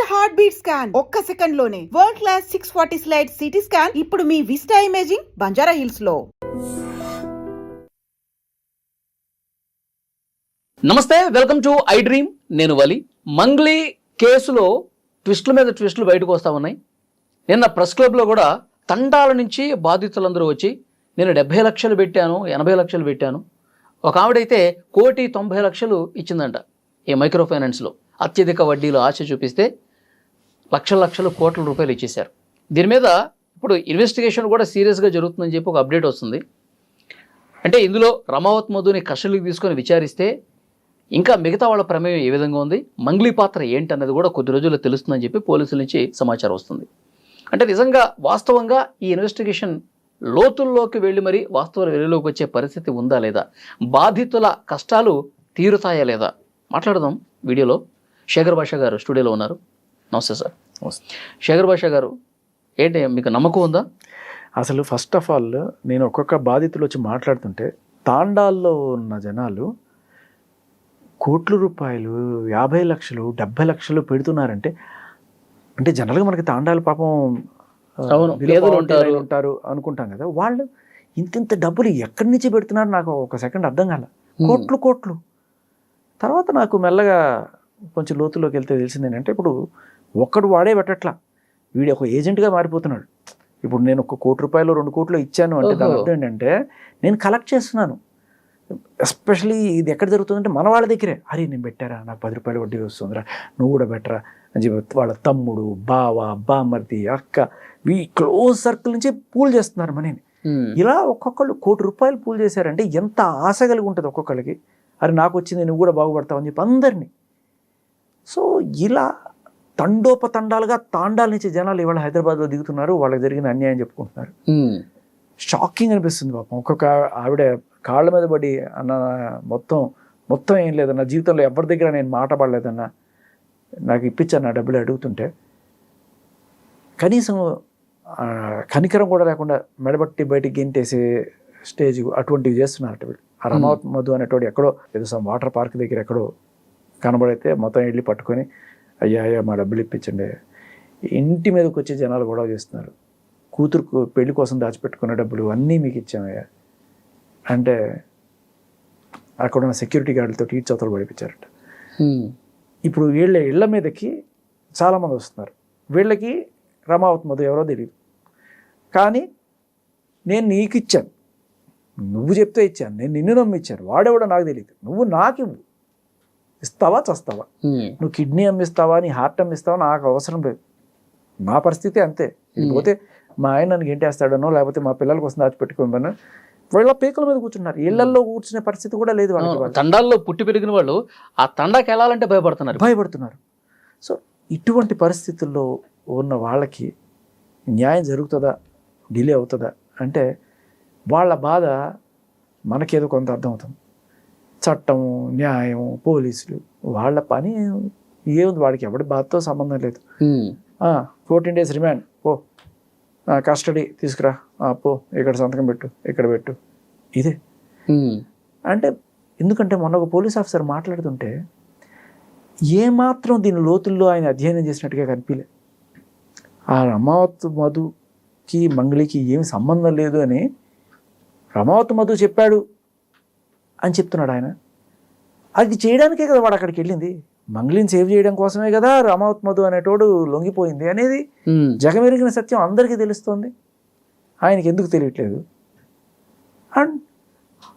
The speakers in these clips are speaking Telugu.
హార్ట్ బీట్ స్కాన్ ఒక్క సెకండ్ లోనే world class 640 slide CT scan ఇప్పుడు మీ విస్టా ఇమేజింగ్ బంజారా హిల్స్ లో. నమస్తే, వెల్కమ్ టు ఐ డ్రీమ్. నేను వలి. మంగ్లీ కేసులో ట్విస్టుల మీద ట్విస్టులు బయటకు వస్తూ ఉన్నాయి. నిన్న ప్రెస్ క్లబ్లో కూడా తండాల నుంచి బాధితులందరూ వచ్చి నేను 70 లక్షలు పెట్టాను, 80 లక్షలు పెట్టాను. ఒక ఆవిడైతే 1,90,00,000 ఇచ్చిందంట ఈ మైక్రో ఫైనాన్స్లో. అత్యధిక వడ్డీలు ఆశ చూపిస్తే లక్షల కోట్ల రూపాయలు ఇచ్చేశారు. దీని మీద ఇప్పుడు ఇన్వెస్టిగేషన్ కూడా సీరియస్గా జరుగుతుందని చెప్పి ఒక అప్డేట్ వస్తుంది. అంటే ఇందులో రమావత్ మధుని కస్టడీకి తీసుకొని విచారిస్తే ఇంకా మిగతా వాళ్ళ ప్రమేయం ఏ విధంగా ఉంది, మంగ్లీ పాత్ర ఏంటన్నది కూడా కొద్ది రోజుల్లో తెలుస్తుందని చెప్పి పోలీసుల నుంచి సమాచారం వస్తుంది. అంటే నిజంగా వాస్తవంగా ఈ ఇన్వెస్టిగేషన్ లోతుల్లోకి వెళ్ళి మరి వాస్తవాలు వెలుగులోకి వచ్చే పరిస్థితి ఉందా లేదా, బాధితుల కష్టాలు తీరుతాయా లేదా మాట్లాడదాం. వీడియోలో శేఖర్ భాష గారు స్టూడియోలో ఉన్నారు. నమస్తే సార్. శేఖర్ భాష గారు, ఏంటి మీకు నమ్మకం ఉందా? అసలు ఫస్ట్ ఆఫ్ ఆల్ నేను ఒక్కొక్క బాధితులు వచ్చి మాట్లాడుతుంటే తాండాల్లో ఉన్న జనాలు కోట్ల రూపాయలు, 50 లక్షలు, 70 లక్షలు పెడుతున్నారంటే, అంటే జనరల్గా మనకి తాండాలు పాపం ఉంటారు అనుకుంటాం కదా, వాళ్ళు ఇంత డబ్బులు ఎక్కడి నుంచి పెడుతున్నారు నాకు ఒక సెకండ్ అర్థం కాల. కోట్లు. తర్వాత నాకు మెల్లగా కొంచెం లోతులోకి వెళ్తే తెలిసింది ఏంటంటే, ఇప్పుడు ఒక్కడు వాడే పెట్టట్లా, వీడు ఒక ఏజెంట్గా మారిపోతున్నాడు. ఇప్పుడు నేను 1 కోటి రూపాయలు 2 కోట్లు ఇచ్చాను అంటే దాని అర్థం ఏంటంటే నేను కలెక్ట్ చేస్తున్నాను. ఎస్పెషలీ ఇది ఎక్కడ జరుగుతుందంటే మన వాళ్ళ దగ్గరే. అరే నేను పెట్టారా, నాకు 10 రూపాయలు వడ్డీ వస్తుందిరా, నువ్వు కూడా పెట్టరా అని చెప్పి వాళ్ళ తమ్ముడు, బావ, బామ్మర్ది, అక్క, ఈ క్లోజ్ సర్కిల్ నుంచి పూల్ చేస్తున్నారు మనీని. ఇలా ఒక్కొక్కళ్ళు 1 కోటి రూపాయలు పూల్ చేశారంటే ఎంత ఆశ కలిగి ఉంటుంది ఒక్కొక్కరికి. అరే నాకు వచ్చింది, నువ్వు కూడా బాగుపడతావు అని చెప్పి అందరినీ. సో ఇలా తండోపతండాలుగా తాండాల నుంచి జనాలు ఇవాళ హైదరాబాద్లో దిగుతున్నారు, వాళ్ళకి జరిగిన అన్యాయం చెప్పుకుంటున్నారు. షాకింగ్ అనిపిస్తుంది పాపం. ఒక్కొక్క ఆవిడ కాళ్ళ మీద పడి, అన్న మొత్తం ఏం లేదన్న, జీవితంలో ఎవరి దగ్గర నేను మాట పడలేదన్నా, నాకు ఇప్పించాను నా డబ్బులు అడుగుతుంటే కనీసం కనికరం కూడా లేకుండా మెడబట్టి బయటికి గెంటేసే స్టేజ్ అటువంటివి చేస్తున్నారు వీళ్ళు. ఆ రమావత్ మధు అనేటోడు ఎక్కడో ఏదో వాటర్ పార్క్ దగ్గర ఎక్కడో కనబడితే మొత్తం వెళ్ళి పట్టుకొని అయ్యా మా డబ్బులు ఇప్పించండి. ఇంటి మీదకి వచ్చే జనాలు గొడవ చేస్తున్నారు. కూతురుకు పెళ్లి కోసం దాచిపెట్టుకున్న డబ్బులు అన్నీ మీకు ఇచ్చామయ్యా అంటే అక్కడ ఉన్న సెక్యూరిటీ గార్డులతో ఈడ్చవతలు పడిపించారట. ఇప్పుడు వీళ్ళ ఇళ్ల మీదకి చాలామంది వస్తున్నారు. వీళ్ళకి రమావత్ మధు ఎవరో తెలియదు, కానీ నేను నీకు ఇచ్చాను, నువ్వు చెప్తే ఇచ్చాను, నేను నిన్ను నమ్మిచ్చాను, వాడెవడో నాకు తెలియదు, నువ్వు నాకు ఇవ్వు, ఇస్తావా చస్తావా, నువ్వు కిడ్నీ అమ్మిస్తావా, నీ హార్ట్ అమ్మిస్తావా, నాకు అవసరం లేదు, మా పరిస్థితి అంతే. పోతే మా ఆయన నన్ను గెంటేస్తాడనో లేకపోతే మా పిల్లల కోసం దాచిపెట్టుకోమనో వీళ్ళ పీకల మీద కూర్చున్నారు. ఇళ్లలో కూర్చునే పరిస్థితి కూడా లేదు వాళ్ళకి. తండాల్లో పుట్టి పెరిగిన వాళ్ళు ఆ తండాకి వెళ్ళాలంటే భయపడుతున్నారు. సో ఇటువంటి పరిస్థితుల్లో ఉన్న వాళ్ళకి న్యాయం జరుగుతుందా, డిలే అవుతుందా అంటే వాళ్ళ బాధ మనకేదో కొంత అర్థమవుతుంది. చట్టం, న్యాయం, పోలీసులు వాళ్ళ పని ఏముంది, వాడికి ఎవడి బాధతో సంబంధం లేదు. 14 days రిమాండ్, పో కస్టడీ తీసుకురా, పో ఇక్కడ సంతకం పెట్టు, ఇక్కడ పెట్టు, ఇదే. అంటే ఎందుకంటే మొన్న ఒక పోలీస్ ఆఫీసర్ మాట్లాడుతుంటే ఏమాత్రం దీని లోతుల్లో ఆయన అధ్యయనం చేసినట్టుగా కనిపించలే. ఆ రమావత్ మధుకి మంగ్లీకి ఏమి సంబంధం లేదు అని రమావత్ మధు చెప్పాడు అని చెప్తున్నాడు ఆయన. అది చేయడానికే కదా వాడు అక్కడికి వెళ్ళింది, మంగ్లీని సేవ్ చేయడం కోసమే కదా రమావత్ మధు అనేటోడు లొంగిపోయింది అనేది జగమెరిగిన సత్యం అందరికీ తెలుస్తోంది. ఆయనకి ఎందుకు తెలియట్లేదు? అండ్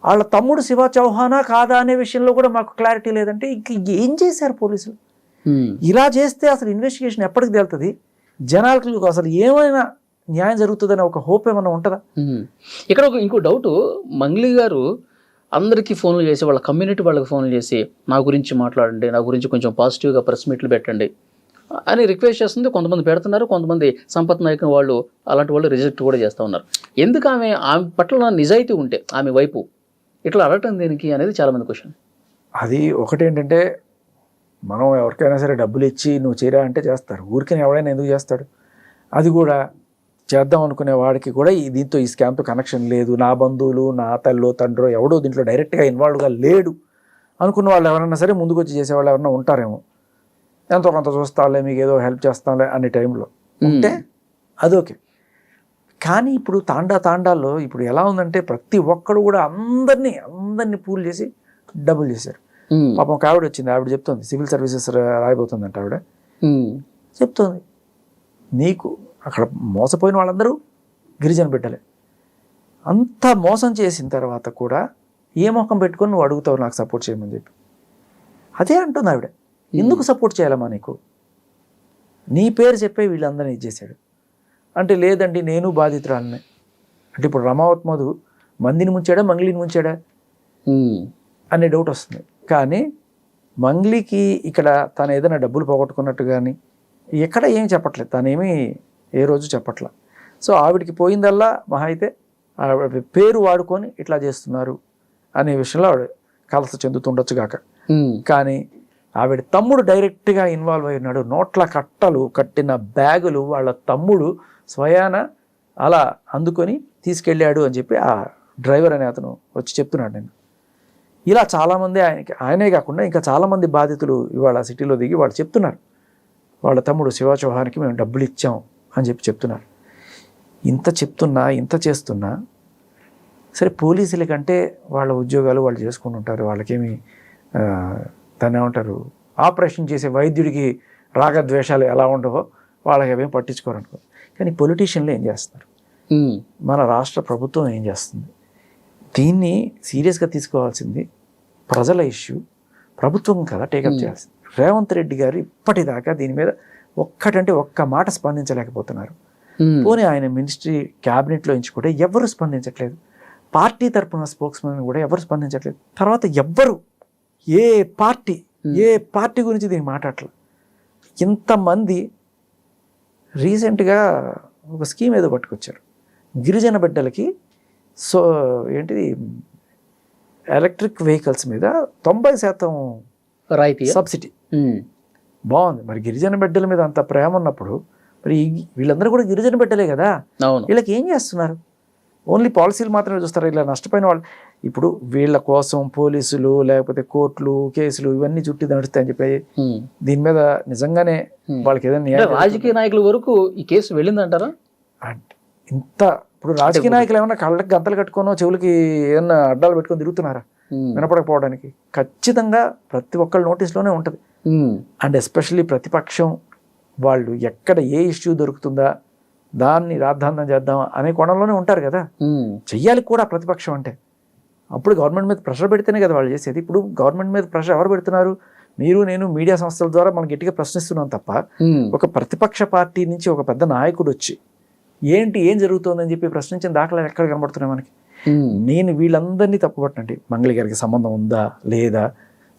వాళ్ళ తమ్ముడు శివ చౌహానా కాదా అనే విషయంలో కూడా మాకు క్లారిటీ లేదంటే ఇంక ఏం చేశారు పోలీసులు? ఇలా చేస్తే అసలు ఇన్వెస్టిగేషన్ ఎప్పటికి తేలుతుంది? జనాలకు అసలు ఏమైనా న్యాయం జరుగుతుందనే ఒక హోప్ ఏమైనా ఉంటుందా? ఇక్కడ ఇంకో డౌట్, మంగ్లీ గారు అందరికీ ఫోన్లు చేసి, వాళ్ళ కమ్యూనిటీ వాళ్ళకి ఫోన్లు చేసి నా గురించి మాట్లాడండి, నా గురించి కొంచెం పాజిటివ్గా ప్రెస్ మీట్లు పెట్టండి అని రిక్వెస్ట్ చేస్తుంది. కొంతమంది పెడుతున్నారు, కొంతమంది సంపత్ నాయక్ వాళ్ళు అలాంటి వాళ్ళు రిజెక్ట్ కూడా చేస్తూ ఉన్నారు. ఎందుకు ఆమె పట్ల నిజాయితీ ఉంటే ఆమె వైపు ఇట్లా అడగటం దేనికి అనేది చాలామంది క్వశ్చన్. అది ఒకటేంటంటే, మనం ఎవరికైనా సరే డబ్బులు ఇచ్చి నువ్వు చేరా అంటే చేస్తారు, ఊరికైనా ఎవడైనా ఎందుకు చేస్తాడు? అది కూడా చేద్దాం అనుకునే వాడికి కూడా దీంతో ఈ స్కామ్తో కనెక్షన్ లేదు, నా బంధువులు, నా తల్లో తండ్రో ఎవడో దీంట్లో డైరెక్ట్గా ఇన్వాల్వ్గా లేడు అనుకున్న వాళ్ళు ఎవరైనా సరే ముందుకు వచ్చి చేసేవాళ్ళు ఎవరైనా ఉంటారేమో. ఎంతో కొంత చూస్తాంలే, మీకు ఏదో హెల్ప్ చేస్తాంలే అనే టైంలో ఉంటే అదోకే. కానీ ఇప్పుడు తాండాల్లో ఇప్పుడు ఎలా ఉందంటే ప్రతి ఒక్కడు కూడా అందరినీ పూల్ చేసి డబ్బులు చేశారు. పాపం ఒక ఆవిడ వచ్చింది, ఆవిడ చెప్తుంది సివిల్ సర్వీసెస్ రాయబోతుందంట. ఆవిడ చెప్తుంది, నీకు అక్కడ మోసపోయిన వాళ్ళందరూ గిరిజన బిడ్డలే. అంత మోసం చేసిన తర్వాత కూడా ఏ మొఖం పెట్టుకొని నువ్వు అడుగుతావు నాకు సపోర్ట్ చేయమని చెప్పి. అదే అంటుంది ఆవిడ, ఎందుకు సపోర్ట్ చేయాలమ్మా నీకు, నీ పేరు చెప్పే వీళ్ళందరినీ ఇచ్చేసాడు అంటే. లేదండి నేను బాధితురాలనే అంటే. ఇప్పుడు రమావత్ మధు మందిని ముంచాడా మంగ్లీని ముంచాడా అనే డౌట్ వస్తుంది. కానీ మంగ్లీకి ఇక్కడ తను ఏదైనా డబ్బులు పోగొట్టుకున్నట్టు కానీ ఎక్కడ ఏం చెప్పట్లేదు, తనేమీ ఏ రోజు చెప్పట్లే. సో ఆవిడికి పోయిందల్లా మహా అయితే ఆవిడ పేరు వాడుకొని ఇట్లా చేస్తున్నారు అనే విషయంలో ఆవిడ కలస చెందుతుండొచ్చు కాక. కానీ ఆవిడ తమ్ముడు డైరెక్ట్గా ఇన్వాల్వ్ అయి ఉన్నాడు. నోట్ల కట్టలు కట్టిన బ్యాగులు వాళ్ళ తమ్ముడు స్వయాన అలా అందుకొని తీసుకెళ్ళాడు అని చెప్పి ఆ డ్రైవర్ అనే అతను వచ్చి చెప్తున్నాడు. నేను ఇలా చాలామంది ఆయనే కాకుండా ఇంకా చాలామంది బాధితులు ఇవాళ సిటీలో దిగి వాళ్ళు చెప్తున్నారు, వాళ్ళ తమ్ముడు శివ చౌహాన్కి మేము డబ్బులు ఇచ్చాం అని చెప్పి చెప్తున్నారు. ఇంత చెప్తున్నా ఇంత చేస్తున్నా సరే, పోలీసుల కంటే వాళ్ళ ఉద్యోగాలు వాళ్ళు చేసుకుని ఉంటారు, వాళ్ళకేమి దాన్ని ఏమంటారు, ఆపరేషన్ చేసే వైద్యుడికి రాగద్వేషాలు ఎలా ఉండవో వాళ్ళకి అవేం పట్టించుకోరు అనుకో. కానీ పొలిటీషియన్లు ఏం చేస్తున్నారు, మన రాష్ట్ర ప్రభుత్వం ఏం చేస్తుంది, దీన్ని సీరియస్గా తీసుకోవాల్సింది ప్రజల ఇష్యూ, ప్రభుత్వం కదా టేకప్ చేయాల్సింది. రేవంత్ రెడ్డి గారు ఇప్పటిదాకా దీని మీద ఒక్క మాట స్పందించలేకపోతున్నారు. పోనీ ఆయన మినిస్ట్రీ క్యాబినెట్లో ఎంచుకుంటే ఎవరు స్పందించట్లేదు, పార్టీ తరఫున స్పోక్స్మెన్ కూడా ఎవరు స్పందించట్లేదు. తర్వాత ఎవ్వరు ఏ పార్టీ గురించి దీన్ని మాట్లాడలేదు. ఇంతమంది రీసెంట్గా ఒక స్కీమ్ ఏదో పట్టుకొచ్చారు గిరిజన బిడ్డలకి. సో ఏంటిది, ఎలక్ట్రిక్ వెహికల్స్ మీద 90% రాయితీ సబ్సిడీ. బాగుంది. మరి గిరిజన బిడ్డల మీద అంత ప్రేమ ఉన్నప్పుడు మరి వీళ్ళందరూ కూడా గిరిజన బిడ్డలే కదా, వీళ్ళకి ఏం చేస్తున్నారు? ఓన్లీ పాలసీలు మాత్రమే చూస్తారు. ఇలా నష్టపోయిన వాళ్ళు ఇప్పుడు వీళ్ళ కోసం పోలీసులు లేకపోతే కోర్టులు కేసులు ఇవన్నీ చుట్టి నడుస్తాయని చెప్పి దీని మీద నిజంగానే వాళ్ళకి ఏదైనా రాజకీయ నాయకుల వరకు ఈ కేసు వెళ్ళిందంటారా? ఇంత ఇప్పుడు రాజకీయ నాయకులు ఏమన్నా కళ్ళకి గంతలు కట్టుకోనో చెవులకి ఏమన్నా అడ్డాలు పెట్టుకొని తిరుగుతున్నారా వినపడకపోవడానికి? ఖచ్చితంగా ప్రతి ఒక్కళ్ళ నోటీస్లోనే ఉంటుంది. అండ్ ఎస్పెషల్లీ ప్రతిపక్షం వాళ్ళు ఎక్కడ ఏ ఇష్యూ దొరుకుతుందా దాన్ని రాద్ధాంతం చేద్దాం అనే కోణంలోనే ఉంటారు కదా. చెయ్యాలి కూడా ప్రతిపక్షం అంటే. అప్పుడు గవర్నమెంట్ మీద ప్రెషర్ పెడితేనే కదా వాళ్ళు చేసేది. ఇప్పుడు గవర్నమెంట్ మీద ప్రెషర్ ఎవరు పెడుతున్నారు? మీరు నేను మీడియా సంస్థల ద్వారా మనం గట్టిగా ప్రశ్నిస్తున్నాం తప్ప ఒక ప్రతిపక్ష పార్టీ నుంచి ఒక పెద్ద నాయకుడు వచ్చి ఏం జరుగుతుందని చెప్పి ప్రశ్నించిన దాఖలాలు ఎక్కడ కనబడుతున్నాయి మనకి? నేను వీళ్ళందరినీ తప్పుపట్టండి, మంగళి గారికి సంబంధం ఉందా లేదా,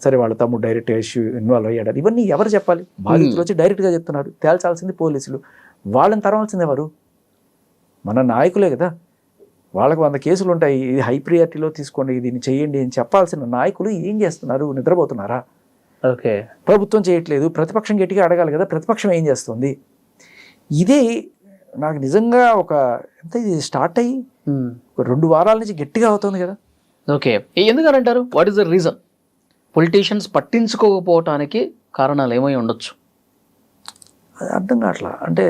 సరే వాళ్ళ తమ్ముడు డైరెక్ట్ ఇష్యూ ఇన్వాల్వ్ అయ్యాడు, ఇవన్నీ ఎవరు చెప్పాలి? బాధితులు వచ్చి డైరెక్ట్గా చెప్తున్నారు, తేల్చాల్సింది పోలీసులు. వాళ్ళని తరవాల్సింది ఎవరు? మన నాయకులే కదా. వాళ్ళకు 100 కేసులు ఉంటాయి, ఇది హై ప్రియారిటీలో తీసుకోండి, దీన్ని చెయ్యండి అని చెప్పాల్సిన నాయకులు ఏం చేస్తున్నారు? నిద్రపోతున్నారా? ఓకే, ప్రభుత్వం చేయట్లేదు, ప్రతిపక్షం గట్టిగా అడగాలి కదా, ప్రతిపక్షం ఏం చేస్తుంది? ఇదే నాకు నిజంగా ఇది స్టార్ట్ అయ్యి 2 వారాల నుంచి గట్టిగా అవుతుంది కదా. ఓకే, ఎందుకనంటారు? What is the reason? Politicians పట్టించుకోకపోవటానికి కారణాలు ఏమై ఉండొచ్చు? అది అర్థం కావట్లా. అంటే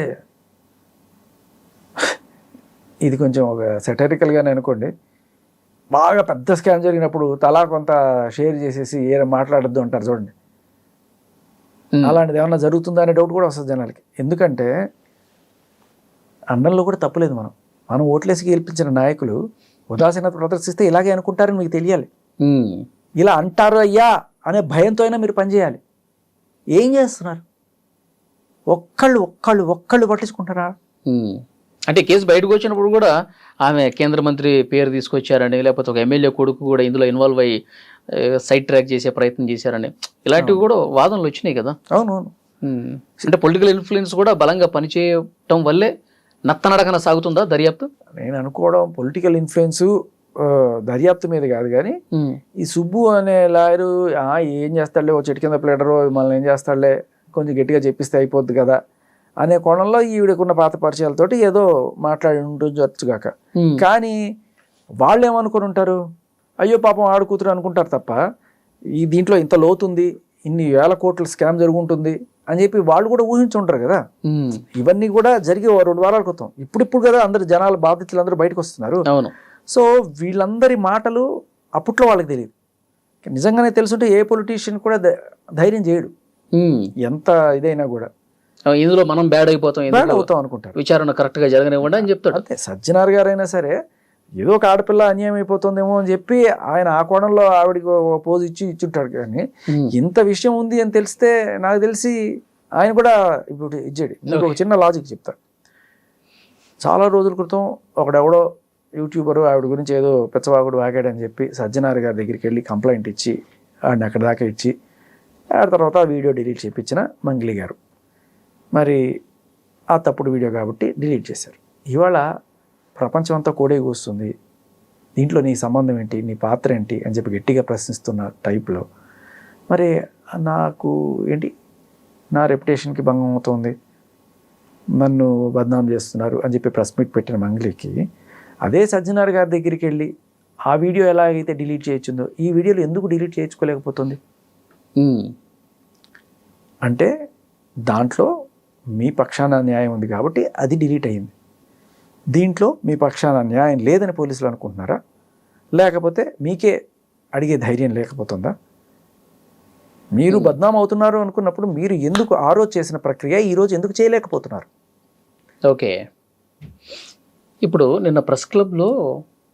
ఇది కొంచెం ఒక సెటరికల్గానే అనుకోండి, బాగా పెద్ద స్కామ్ జరిగినప్పుడు తలా కొంత షేర్ చేసేసి మాట్లాడద్దు అంటారు చూడండి, అలాంటిది ఏమన్నా జరుగుతుందా అనే డౌట్ కూడా వస్తుంది జనాలకి. ఎందుకంటే అన్నంలో కూడా తప్పులేదు. మనం ఓట్లేసి గెలిపించిన నాయకులు ఉదాసీనత ప్రదర్శిస్తే ఇలాగే అనుకుంటారని మీకు తెలియాలి. ఇలా అంటారు అయ్యా అనే భయంతో అయినా మీరు పనిచేయాలి. ఏం చేస్తున్నారు? ఒక్కళ్ళు పట్టించుకుంటారా? అంటే కేసు బయటకు వచ్చినప్పుడు కూడా ఆమె కేంద్ర మంత్రి పేరు తీసుకొచ్చారని, లేకపోతే ఒక ఎమ్మెల్యే కొడుకు కూడా ఇందులో ఇన్వాల్వ్ అయ్యి సైడ్ ట్రాక్ చేసే ప్రయత్నం చేశారని ఇలాంటివి కూడా వాదనలు వచ్చినాయి కదా. అవునవును. అంటే పొలిటికల్ ఇన్ఫ్లుయెన్స్ కూడా బలంగా పనిచేయటం వల్లే నత్తనడకన సాగుతుందా దర్యాప్తు? నేను అనుకోవడం పొలిటికల్ ఇన్ఫ్లుయెన్స్ దర్యాప్తు మీద కాదు, కానీ ఈ సుబ్బు అనే లాయరు ఏం చేస్తాడులే, ఓ చెట్టు కింద ప్లేడరు మనల్ని ఏం చేస్తాడులే, కొంచెం గట్టిగా చెప్పిస్తే అయిపోద్ది కదా అనే కోణంలో ఈవిడకున్న పాత పరిచయాలతోటి ఏదో మాట్లాడి ఉండొచ్చుగాక. కానీ వాళ్ళు ఏమనుకుని ఉంటారు? అయ్యో పాపం ఆడు కూతురు అనుకుంటారు తప్ప ఈ దీంట్లో ఇంత లోతుంది, ఇన్ని వేల కోట్ల స్కామ్ జరుగుంటుంది అని చెప్పి వాళ్ళు కూడా ఊహించుంటారు కదా. ఇవన్నీ కూడా జరిగి 2 వారాల క్రితం. ఇప్పుడు కదా అందరు జనాలు బాధితులు అందరూ బయటకు వస్తున్నారు. అవును. సో వీళ్ళందరి మాటలు అప్పట్లో వాళ్ళకి తెలియదు. నిజంగానే తెలుసుంటే ఏ పొలిటీషియన్ కూడా ధైర్యం చేయడు, ఎంత ఇదైనా కూడా. ఇందులో మనం బ్యాడ్ అవుతాం అనుకుంటారు. విచారణ కరెక్ట్ గా జరగనివ్వండి అని చెప్తాడు. అంతే. సజ్జనార్ గారైనా సరే ఏదో ఒక ఆడపిల్ల అన్యాయం అయిపోతుందేమో అని చెప్పి ఆయన ఆ కోణంలో ఆవిడికి పోజ్ ఇచ్చుంటాడు. కానీ ఇంత విషయం ఉంది అని తెలిస్తే నాకు తెలిసి ఆయన కూడా ఇప్పుడు ఇచ్చాడు. మీకు ఒక చిన్న లాజిక్ చెప్తా. చాలా రోజుల క్రితం ఒకడెవడో యూట్యూబరు ఆవిడ గురించి ఏదో పెచ్చవాగుడు వాగాడని చెప్పి సజ్జనార్ గారి దగ్గరికి వెళ్ళి కంప్లైంట్ ఇచ్చి ఆడిని అక్కడ దాకా ఇచ్చి ఆ తర్వాత ఆ వీడియో డిలీట్ చేయించిన మంగ్లీ గారు. మరి ఆ తప్పుడు వీడియో కాబట్టి డిలీట్ చేశారు. ఇవాళ ప్రపంచం అంతా కోడే కూస్తుంది, దీంట్లో నీ సంబంధం ఏంటి, నీ పాత్ర ఏంటి అని చెప్పి గట్టిగా ప్రశ్నిస్తున్న టైప్లో మరి నాకు ఏంటి, నా రెప్యుటేషన్కి భంగం అవుతుంది, నన్ను బద్నాం చేస్తున్నారు అని చెప్పి ప్రెస్ మీట్ పెట్టిన మంగ్లీకి అదే సజ్జనార్ గారి దగ్గరికి వెళ్ళి ఆ వీడియో ఎలాగైతే డిలీట్ చేయొచ్చుందో ఈ వీడియోలు ఎందుకు డిలీట్ చేయించుకోలేకపోతుంది అంటే దాంట్లో మీ పక్షాన న్యాయం ఉంది కాబట్టి అది డిలీట్ అయ్యింది. దీంట్లో మీ పక్షాన న్యాయం లేదని పోలీసులు అనుకుంటున్నారా, లేకపోతే మీకే అడిగే ధైర్యం లేకపోతుందా? మీరు బద్నాం అవుతున్నారు అనుకున్నప్పుడు మీరు ఎందుకు ఆ రోజు చేసిన ప్రక్రియ ఈరోజు ఎందుకు చేయలేకపోతున్నారు? ఓకే, ఇప్పుడు నిన్న ప్రెస్ క్లబ్లో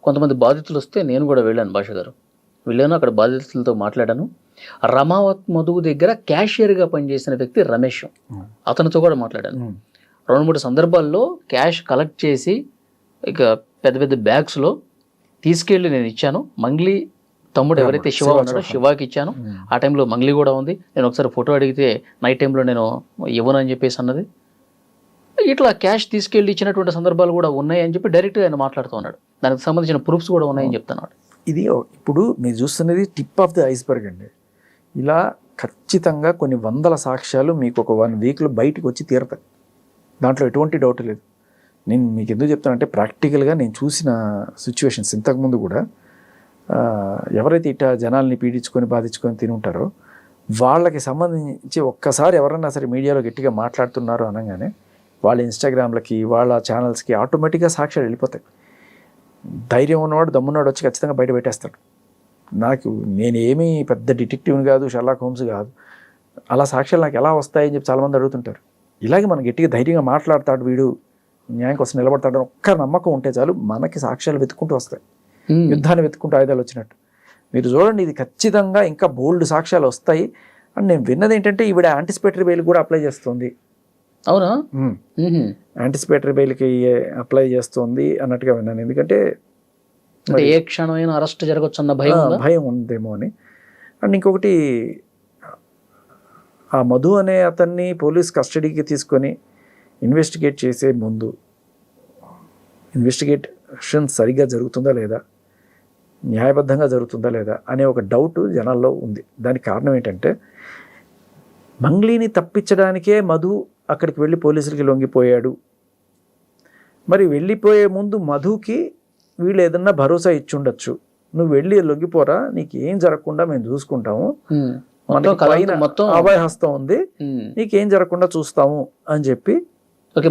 కొంతమంది బాధితులు వస్తే నేను కూడా వెళ్ళాను. భాష గారు వెళ్ళాను, అక్కడ బాధితులతో మాట్లాడాను. రమావత్ మధువు దగ్గర క్యాషియర్గా పనిచేసిన వ్యక్తి రమేష్, అతనితో కూడా మాట్లాడాను. 2-3 సందర్భాల్లో క్యాష్ కలెక్ట్ చేసి ఇక పెద్ద పెద్ద బ్యాగ్స్లో తీసుకెళ్ళి నేను ఇచ్చాను. మంగ్లీ తమ్ముడు ఎవరైతే శివ ఉన్నాడో శివాకి ఇచ్చాను. ఆ టైంలో మంగ్లీ కూడా ఉంది. నేను ఒకసారి ఫోటో అడిగితే నైట్ టైంలో నేను ఇవ్వను అని చెప్పేసి అన్నది. ఇట్లా క్యాష్ తీసుకెళ్ళి ఇచ్చినటువంటి సందర్భాలు కూడా ఉన్నాయి అని చెప్పి డైరెక్ట్గా ఆయన మాట్లాడుతూ ఉన్నాడు. దానికి సంబంధించిన ప్రూఫ్స్ కూడా ఉన్నాయని చెప్తున్నాడు. ఇది ఇప్పుడు మీరు చూస్తున్నది టిప్ ఆఫ్ ది ఐస్బర్గ్ అండి. ఇలా ఖచ్చితంగా కొన్ని వందల సాక్ష్యాలు మీకు ఒక 1 వీక్లో బయటకు వచ్చి తీరతాయి, దాంట్లో ఎటువంటి డౌట్ లేదు. నేను మీకు ఎందుకు చెప్తానంటే ప్రాక్టికల్గా నేను చూసిన సిచ్యువేషన్స్ ఇంతకుముందు కూడా ఎవరైతే ఇట్లా జనాల్ని పీడించుకొని బాధించుకొని తిని ఉంటారో వాళ్ళకి సంబంధించి ఒక్కసారి ఎవరన్నా సరే మీడియాలో గట్టిగా మాట్లాడుతున్నారు అనగానే వాళ్ళ ఇన్స్టాగ్రామ్లకి వాళ్ళ ఛానల్స్కి ఆటోమేటిక్గా సాక్ష్యాలు వెళ్ళిపోతాయి. ధైర్యం ఉన్నవాడు దమ్మున్నాడు వచ్చి ఖచ్చితంగా బయట పెట్టేస్తాడు. నేనేమీ పెద్ద డిటెక్టివ్ని కాదు, షర్లాక్ హోమ్స్ కాదు, అలా సాక్ష్యాలు నాకు ఎలా వస్తాయని చెప్పి చాలామంది అడుగుతుంటారు. ఇలాగే మనం గట్టిగా ధైర్యంగా మాట్లాడతాడు, వీడు న్యాయం కోసం నిలబడతాడు ఒక్క నమ్మకం ఉంటే చాలు మనకి సాక్ష్యాలు వెతుక్కుంటూ వస్తాయి, యుద్ధాన్ని వెతుక్కుంటూ ఆయుధాలు వచ్చినట్టు. మీరు చూడండి, ఇది ఖచ్చితంగా ఇంకా బోల్డ్ సాక్ష్యాలు వస్తాయి. అండ్ నేను విన్నది ఏంటంటే ఈవిడ యాంటిసిపేటరీ బెయిల్ కూడా అప్లై చేస్తుంది. అవునా? యాంటిసిపేటరీ బెయిల్కి అప్లై చేస్తుంది అన్నట్టుగా విన్నాను. ఎందుకంటే ఏ క్షణమైనా అరెస్ట్ జరగచ్చు అన్న భయం ఉందేమో అని. అండ్ ఇంకొకటి, ఆ మధు అనే అతన్ని పోలీస్ కస్టడీకి తీసుకొని ఇన్వెస్టిగేట్ చేసే ముందు ఇన్వెస్టిగేషన్ సరిగ్గా జరుగుతుందా లేదా, న్యాయబద్ధంగా జరుగుతుందా లేదా అనే ఒక డౌట్ జనాల్లో ఉంది. దానికి కారణం ఏంటంటే మంగ్లీని తప్పించడానికే మధు అక్కడికి వెళ్ళి పోలీసులకి లొంగిపోయాడు. మరి వెళ్ళిపోయే ముందు మధుకి వీళ్ళు ఏదన్నా భరోసా ఇచ్చుండొచ్చు, నువ్వు వెళ్ళి లొంగిపోరా, నీకు ఏం జరగకుండా మేము చూసుకుంటాము, మొత్తం అభయహస్తం ఉంది, నీకేం జరగకుండా చూస్తాము అని చెప్పి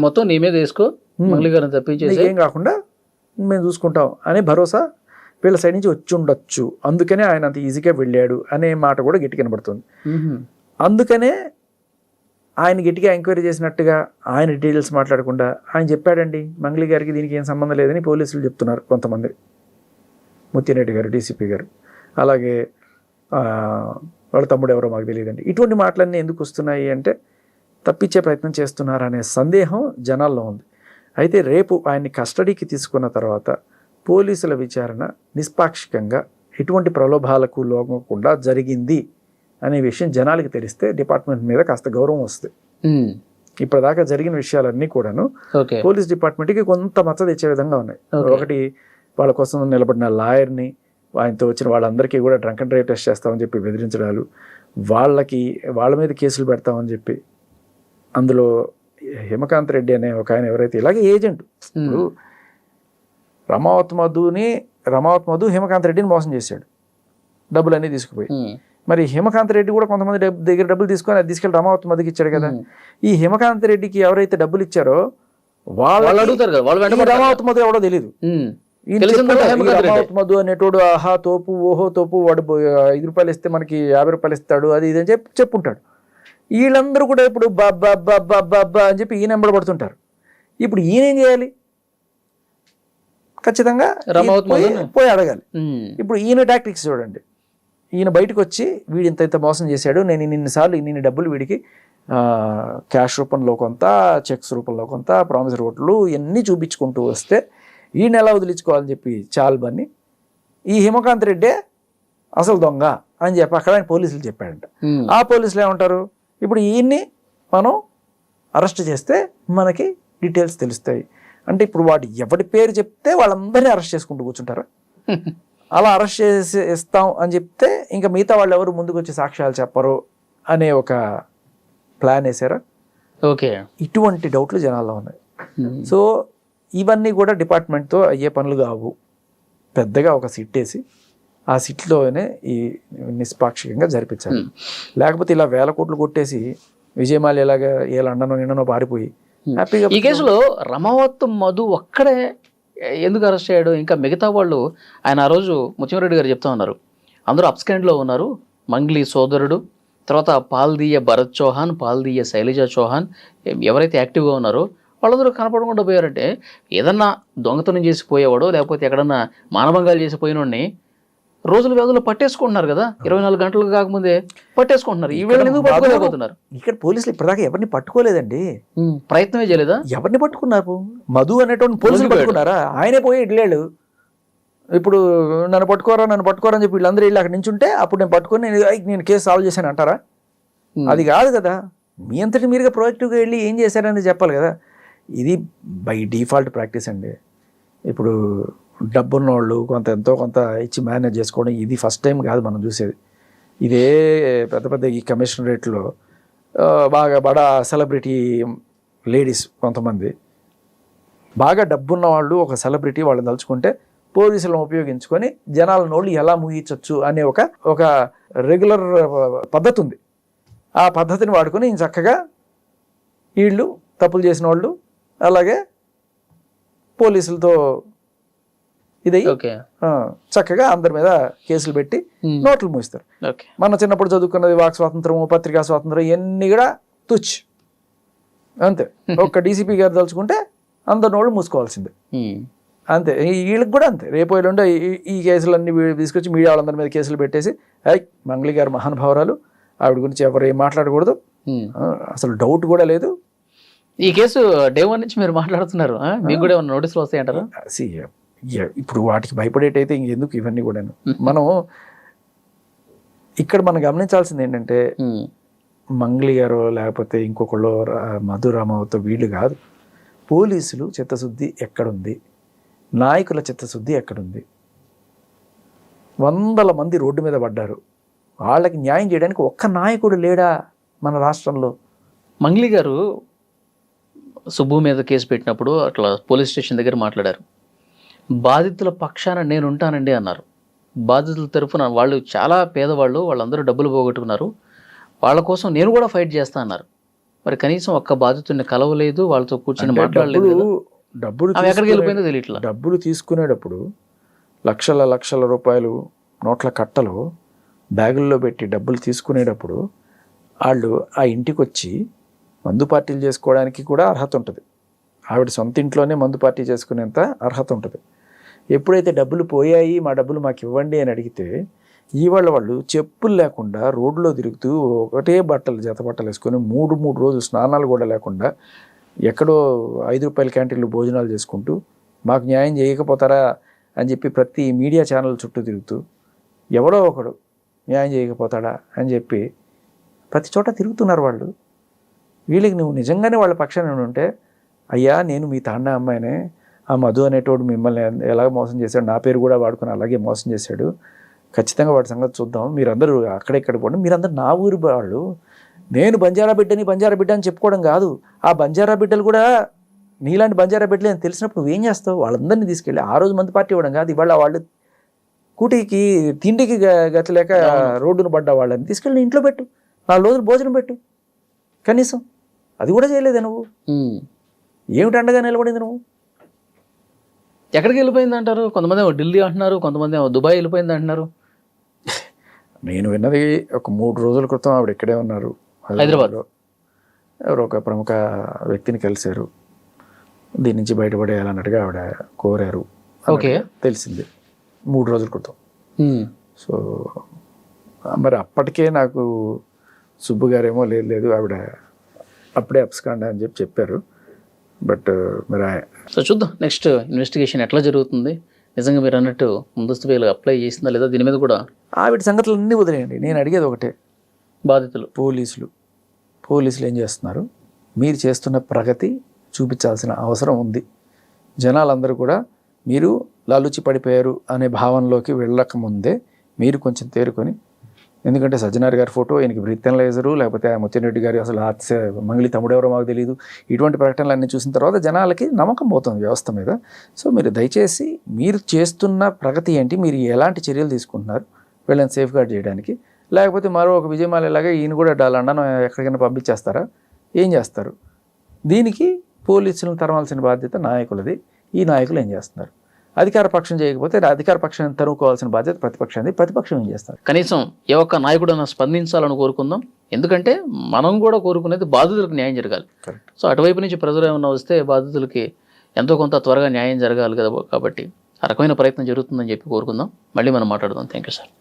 మొత్తం నీ మీద వేసుకో, ఏం కాకుండా మేము చూసుకుంటాం అనే భరోసా వీళ్ళ సైడ్ నుంచి వచ్చి ఉండొచ్చు. అందుకనే ఆయన అంత ఈజీగా వెళ్ళాడు అనే మాట కూడా గట్టి కనబడుతుంది. అందుకనే ఆయన గట్టిగా ఎంక్వైరీ చేసినట్టుగా ఆయన డీటెయిల్స్ మాట్లాడకుండా ఆయన చెప్పాడండి మంగ్లీ గారికి దీనికి ఏం సంబంధం లేదని పోలీసులు చెప్తున్నారు కొంతమంది. ముత్తిరెడ్డి గారు, డీసీపీ గారు, అలాగే వాళ్ళ తమ్ముడు ఎవరో మాకు తెలియదండి. ఇటువంటి మాటలన్నీ ఎందుకు వస్తున్నాయి అంటే తప్పించే ప్రయత్నం చేస్తున్నారనే సందేహం జనాల్లో ఉంది. అయితే రేపు ఆయన్ని కస్టడీకి తీసుకున్న తర్వాత పోలీసుల విచారణ నిష్పాక్షికంగా ఎటువంటి ప్రలోభాలకు లోగకుండా జరిగింది అనే విషయం జనాలకి తెలిస్తే డిపార్ట్మెంట్ మీద కాస్త గౌరవం వస్తుంది. ఇప్పటిదాకా జరిగిన విషయాలన్నీ కూడాను పోలీస్ డిపార్ట్మెంట్కి కొంత మచ్చ తెచ్చే విధంగా ఉన్నాయి. ఒకటి, వాళ్ళ కోసం నిలబడిన లాయర్ని, ఆయనతో వచ్చిన వాళ్ళందరికీ కూడా డ్రంక్ అండ్ డ్రైవ్ టెస్ట్ చేస్తామని చెప్పి బెదిరించడాలు, వాళ్ళ మీద కేసులు పెడతామని చెప్పి, అందులో హిమకాంత్ రెడ్డి అనే ఒక ఆయన ఎవరైతే ఇలాగే ఏజెంట్, ఇప్పుడు రమావత్ మధు హిమకాంత్ రెడ్డిని మోసం చేశాడు, డబ్బులన్నీ తీసుకుపోయి. మరి హిమకాంత్ రెడ్డి కూడా కొంతమంది దగ్గర డబ్బులు తీసుకొని అది తీసుకెళ్ళి రమావతి మధ్యకి ఇచ్చాడు కదా. ఈ హిమకాంత్ రెడ్డికి ఎవరైతే డబ్బులు ఇచ్చారో వాళ్ళు అడుగుతారు కదా, వాళ్ళు వెంటబడతారు. రమావతి మధు ఎవడో తెలియదు. రమావతి మధు అనేటోడు ఆహా తోపు ఓహో తోపు, వాడు 5 రూపాయలు ఇస్తే మనకి 50 రూపాయలు ఇస్తాడు, అది ఇది అని చెప్పుంటాడు. వీళ్ళందరూ కూడా ఇప్పుడు బాబ్బా అని చెప్పి ఈయన పడుతుంటారు. ఇప్పుడు ఈయన ఏం చేయాలి? ఖచ్చితంగా పోయి అడగాలి. ఇప్పుడు ఈయన టాక్టిక్స్ చూడండి. ఈయన బయటకు వచ్చి వీడు ఇంత మోసం చేశాడు, నేను ఇన్ని డబ్బులు వీడికి క్యాష్ రూపంలో కొంత, చెక్స్ రూపంలో కొంత, ప్రామిసరీ నోట్లు ఇవన్నీ చూపించుకుంటూ వస్తే ఈయన ఎలా వదిలించుకోవాలని చెప్పి చాలుబన్ని ఈ హిమకాంత్ రెడ్డే అసలు దొంగ అని చెప్పి అక్కడ ఆయన పోలీసులు చెప్పాడంట. ఆ పోలీసులు ఏమంటారు, ఇప్పుడు ఈయన్ని మనం అరెస్ట్ చేస్తే మనకి డీటెయిల్స్ తెలుస్తాయి అంటే, ఇప్పుడు వాడు ఎవడి పేరు చెప్తే వాళ్ళందరినీ అరెస్ట్ చేసుకుంటూ కూర్చుంటారా? అలా అరెస్ట్ చేసి ఇస్తాం అని చెప్తే ఇంకా మిగతా వాళ్ళు ఎవరు ముందుకు వచ్చి సాక్ష్యాలు చెప్పరు అనే ఒక ప్లాన్ వేసారా? ఓకే, ఇటువంటి డౌట్లు జనాల్లో ఉన్నాయి. సో ఇవన్నీ కూడా డిపార్ట్మెంట్తో అయ్యే పనులు కావు. పెద్దగా ఒక సిట్ వేసి ఆ సిట్లోనే ఈ నిష్పాక్షికంగా జరిపించాలి. లేకపోతే ఇలా 1000 కోట్లు కొట్టేసి విజయమాల్య ఎలాగా ఏ లండనో నిన్ననో పారిపోయి హ్యాపీగా. ఈ కేసులో రమావత్ మధు ఒక్కడే ఎందుకు అరెస్ట్ అయ్యాడు? ఇంకా మిగతా వాళ్ళు, ఆయన ఆ రోజు ముత్యంరెడ్డి గారు చెప్తా ఉన్నారు, అందరూ అప్స్కాండ్లో ఉన్నారు. మంగ్లీ సోదరుడు, తర్వాత పాల్దీయ భరత్ చౌహాన్, పాల్దీయ శైలజ చౌహాన్ ఎవరైతే యాక్టివ్గా ఉన్నారో వాళ్ళందరూ కనపడకుండా పోయారంటే, ఏదన్నా దొంగతనం చేసి పోయేవాడు లేకపోతే ఎక్కడన్నా మానభంగాలు చేసి పోయినోడిని రోజుల వ్యవధిలో పట్టేసుకుంటున్నారు కదా, 24 గంటలు కాకముందే పట్టేసుకుంటున్నారు. ఈ వేళ ఎందుకు పట్టుకోలేకపోతున్నారు? ఇక్కడ పోలీసులు ఇప్పటిదాకా ఎవరిని పట్టుకోలేదండి. ప్రయత్నమే చేయలేదా? ఎవరిని పట్టుకున్నారు? మధు అనేటువంటి పోలీసులు పట్టుకున్నారా? ఆయనే పోయి ఇడ్లేడు. ఇప్పుడు నన్ను పట్టుకోరా అని చెప్పి వీళ్ళందరూ వెళ్ళి అక్కడ నించుంటే అప్పుడు నేను పట్టుకొని నేను కేసు సాల్వ్ చేశాను అంటారా? అది కాదు కదా. మీ అంతటి మీరుగా ప్రొయాక్టివ్గా వెళ్ళి ఏం చేశారనేది చెప్పాలి కదా. ఇది బై డిఫాల్ట్ ప్రాక్టీస్ అండి. ఇప్పుడు డబ్బున్న వాళ్ళు ఎంతో కొంత ఇచ్చి మేనేజ్ చేసుకోవడం ఇది ఫస్ట్ టైం కాదు మనం చూసేది. ఇదే పెద్ద ఈ కమిషనరేట్లో బాగా బడా సెలబ్రిటీ లేడీస్ కొంతమంది, బాగా డబ్బున్న వాళ్ళు ఒక సెలబ్రిటీ వాళ్ళని తలుచుకుంటే పోలీసులను ఉపయోగించుకొని జనాల నోళ్ళు ఎలా ముగించవచ్చు అనే ఒక రెగ్యులర్ పద్ధతి ఉంది. ఆ పద్ధతిని వాడుకొని చక్కగా వీళ్ళు తప్పులు చేసిన వాళ్ళు అలాగే పోలీసులతో ఇదై చక్కగా అందరి మీద కేసులు పెట్టి నోట్లు మూస్తారు. మన చిన్నప్పుడు చదువుకున్నది వాక్ స్వాతంత్రము, పత్రికా స్వాతంత్రం ఇవన్నీ కూడా తుచ్ అంతే. ఒక్క డీసీపీ గారు తలుచుకుంటే అందరి నోళ్ళు మూసుకోవాల్సిందే అంతే. వీళ్ళకి కూడా అంతే. రేపు ఎల్లుండి ఈ కేసులన్నీ తీసుకొచ్చి మీడియా వాళ్ళందరి మీద కేసులు పెట్టేసి మంగ్లీ గారు మహానుభావరాలు, ఆవిడ గురించి ఎవరు ఏం మాట్లాడకూడదు, అసలు డౌట్ కూడా లేదు. ఈ కేసు డే 1 నుంచి మీరు మాట్లాడుతున్నారు, మీకు కూడా ఏమైనా నోటీసులు వస్తాయంటారా? ఇప్పుడు వాటికి భయపడేటైతే ఇంకెందుకు ఇవన్నీ కూడా. మనం ఇక్కడ మనం గమనించాల్సింది ఏంటంటే, మంగ్లీ గారు లేకపోతే ఇంకొకళ్ళు మధు రామావత్ వీళ్ళు కాదు, పోలీసులు చిత్తశుద్ధి ఎక్కడుంది, నాయకుల చిత్తశుద్ధి ఎక్కడుంది? 100 మంది రోడ్డు మీద పడ్డారు, వాళ్ళకి న్యాయం చేయడానికి ఒక్క నాయకుడు లేడా మన రాష్ట్రంలో? మంగ్లీ గారు సుబ్బు మీద కేసు పెట్టినప్పుడు అట్లా పోలీస్ స్టేషన్ దగ్గర మాట్లాడారు. బాధితుల పక్షాన నేను ఉంటానండి అన్నారు. బాధితుల తరఫున వాళ్ళు చాలా పేదవాళ్ళు, వాళ్ళందరూ డబ్బులు పోగొట్టుకున్నారు, వాళ్ళ కోసం నేను కూడా ఫైట్ చేస్తా అన్నారు. మరి కనీసం ఒక్క బాధితుడిని కలవలేదు, వాళ్ళతో కూర్చొని మాట్లాడలేదు. ఎక్కడికి వెళ్ళిపోయిందో తెలియట్లా. డబ్బులు తీసుకునేటప్పుడు లక్షల రూపాయలు నోట్ల కట్టలు బ్యాగుల్లో పెట్టి డబ్బులు తీసుకునేటప్పుడు వాళ్ళు ఆ ఇంటికి వచ్చి మందు పార్టీలు చేసుకోవడానికి కూడా అర్హత ఉంటుంది. ఆవిడ సొంత ఇంట్లోనే మందు పార్టీ చేసుకునేంత అర్హత ఉంటుంది. ఎప్పుడైతే డబ్బులు పోయాయి, మా డబ్బులు మాకు ఇవ్వండి అని అడిగితే వాళ్ళు చెప్పులు లేకుండా రోడ్లో తిరుగుతూ ఒకటే జత బట్టలు వేసుకొని 3 రోజులు స్నానాలు కూడా లేకుండా ఎక్కడో 5 రూపాయల క్యాంటీన్లు భోజనాలు చేసుకుంటూ మాకు న్యాయం చేయకపోతారా అని చెప్పి ప్రతి మీడియా ఛానల్ చుట్టూ తిరుగుతూ ఎవడో ఒకడు న్యాయం చేయకపోతాడా అని చెప్పి ప్రతి చోట తిరుగుతున్నారు వాళ్ళు. వీళ్ళకి నువ్వు నిజంగానే వాళ్ళ పక్షాన ఉంటే, అయ్యా నేను మీ తాండా అమ్మాయినే, ఆ మధు అనేటోడు మిమ్మల్ని ఎలాగ మోసం చేశాడు, నా పేరు కూడా వాడుకొని అలాగే మోసం చేశాడు, ఖచ్చితంగా వాడి సంగతి చూద్దాం, మీరందరూ అక్కడెక్కడ పోండి, మీరందరూ నా ఊరి వాళ్ళు, నేను బంజారా బిడ్డ అని చెప్పుకోవడం కాదు, ఆ బంజారా బిడ్డలు కూడా నీలాంటి బంజారా బిడ్డలే అని తెలిసినప్పుడు నువ్వేం చేస్తావు? వాళ్ళందరినీ తీసుకెళ్ళి ఆ రోజు మందు పార్టీ ఇవ్వడం కాదు, ఇవాళ వాళ్ళు కూటికి తిండికి గతి లేక రోడ్డును పడ్డ వాళ్ళని తీసుకెళ్ళి ఇంట్లో పెట్టు, 4 రోజులు భోజనం పెట్టు కనీసం. అది కూడా చేయలేదే నువ్వు. ఏమిటి అండగా నిలబడింది నువ్వు? ఎక్కడికి వెళ్ళిపోయింది అంటారు? కొంతమంది ఏమో ఢిల్లీ అంటున్నారు, కొంతమంది ఏమో దుబాయ్ వెళ్ళిపోయింది అంటున్నారు. నేను విన్నది ఒక 3 రోజుల క్రితం ఆవిడ ఇక్కడే ఉన్నారు, హైదరాబాద్లో. ఎవరో ఒక ప్రముఖ వ్యక్తిని కలిశారు, దీని నుంచి బయటపడేయాలన్నట్టుగా ఆవిడ కోరారు. ఓకే, తెలిసింది 3 రోజుల క్రితం. సో మరి అప్పటికే నాకు సుబ్బు గారేమో లేదు ఆవిడ అప్పుడే అప్స్కాండ్ అని చెప్పారు. బట్ మరి సో చూద్దాం నెక్స్ట్ ఇన్వెస్టిగేషన్ ఎట్లా జరుగుతుంది. నిజంగా మీరు అన్నట్టు ముందస్తు బెయిల్ అప్లై చేసిందా లేదా దీని మీద కూడా ఆవిడ సంగతులు అన్నీ వదిలేయండి. నేను అడిగేది ఒకటే, బాధితులు పోలీసులు ఏం చేస్తున్నారు? మీరు చేస్తున్న ప్రగతి చూపించాల్సిన అవసరం ఉంది. జనాలందరూ కూడా మీరు లాలూచి పడిపోయారు అనే భావనలోకి వెళ్ళకముందే మీరు కొంచెం తేరుకొని, ఎందుకంటే సజ్జనార్ గారి ఫోటో, ఈయనకి బ్రీత్ అనలైజరు, లేకపోతే ముత్తిరెడ్డి గారి అసలు మంగళి తమ్ముడు ఎవరో మాకు తెలియదు, ఇటువంటి ప్రకటనలు అన్నీ చూసిన తర్వాత జనాలకి నమ్మకం పోతుంది వ్యవస్థ మీద. సో మీరు దయచేసి మీరు చేస్తున్న ప్రగతి ఏంటి, మీరు ఎలాంటి చర్యలు తీసుకుంటున్నారు వీళ్ళని సేఫ్ గార్డ్ చేయడానికి, లేకపోతే మరో ఒక విజయమాలలాగా ఈయన కూడా లండన్ ఎక్కడికైనా పంపించేస్తారా, ఏం చేస్తారు? దీనికి పోలీసులను తరమాల్సిన బాధ్యత నాయకులది. ఈ నాయకులు ఏం చేస్తున్నారు? అధికార పక్షం చేయకపోతే అధికార పక్షాన్ని తరుముకోవాల్సిన బాధ్యత ప్రతిపక్షాన్ని. ప్రతిపక్షం ఏం చేస్తారు? కనీసం ఏ ఒక్క నాయకుడైనా స్పందించాలని కోరుకుందాం. ఎందుకంటే మనం కూడా కోరుకునేది బాధితులకు న్యాయం జరగాలి. సో అటువైపు నుంచి ప్రజలు ఏమన్నా వస్తే బాధితులకి ఎంతో కొంత త్వరగా న్యాయం జరగాలి కదా, కాబట్టి ఆ రకమైన ప్రయత్నం జరుగుతుందని చెప్పి కోరుకుందాం. మళ్ళీ మనం మాట్లాడదాం. Thank you sir.